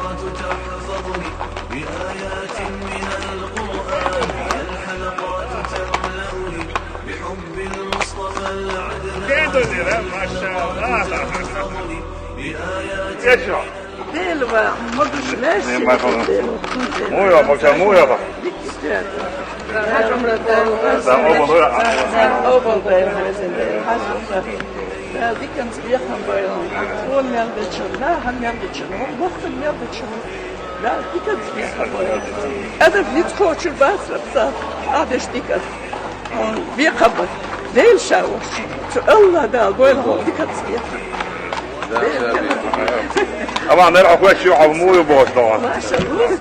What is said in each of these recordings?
الحلقات تحفظني بآيات من القرآن، هي الحلقات تملأني بحب المصطفى العدنان، ما شاء الله تحفظني بآيات يشرب Değil var, modus les. مويه بقى مويه بقى Die kan spiegelen bij ons. Gewoon meldetje, een meldetje, nog een meldetje. Ja, die kan spiegelen bij ons. En dat niet goed je baas hebt, dat is dikker. Wie hebben deel schouwers. Zo Allah daar, gewoon die kan spiegelen. طبعا نرى اخوك شو عمو يبوظ طبعا ما شاء الله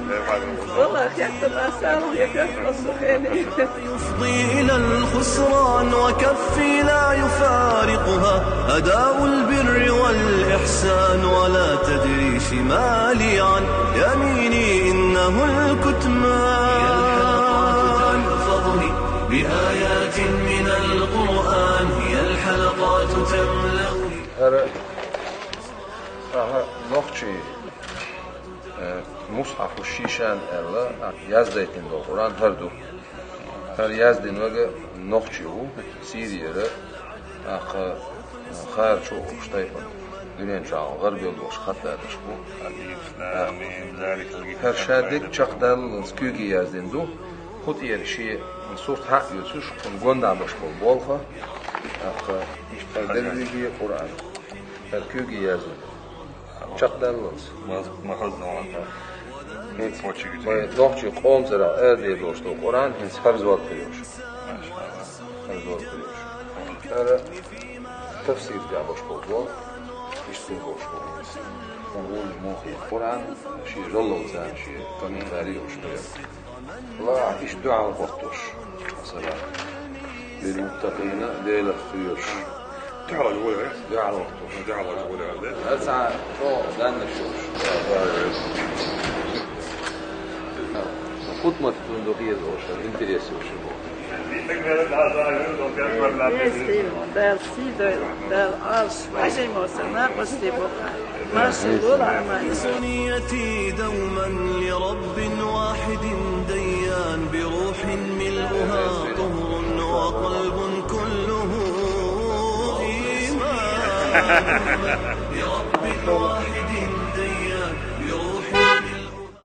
والله خيرت ما سالوا يكفر السخيني يفضي إلى الخسران وكفي لا يفارقها أداء البر والإحسان، ولا تدري شمالي عن يميني إنه الكتمان. تحفظني بآيات من القرآن، هي الحلقات تملأني. نقشي مصحف الشيشان الله يزديتين دو قرآن هردو هر يزدين وغا نقشي هو سيريا خير شو اشتايفا دنيا شاو غربي الوش خطا دشبو هر شادك چقدل سكوغي يزدين دو خود يرشي صورت حق يوتوش كن گوندا بشبو بولخا اشتايدل قرآن هر كوغي يزدين چقدرلنس ما خذنا نوحچی قوم زرا ادی دوستو قرآن هنس فرض وقت کریوش فرض وقت کریوش هر تفسیر جابش بود اشتون باش بود نقول موخي قرآن شيء جلل زان شيء تاني غريوش بيا الله إيش دعاء وقتوش مثلا للمتقين ليلة خيوش تعال ولا دعاء وقتوش تعال ولا أسعى شو لأن شوش خطمة فندقية دوشة إنتريسي وشبه Del Sido, del Arsh, عجيمة سناقش تبقى ما شغول عمال سنيتي دوما لرب واحد ديان، بروح ملؤها طهر وقلب كله إيمان، لرب واحد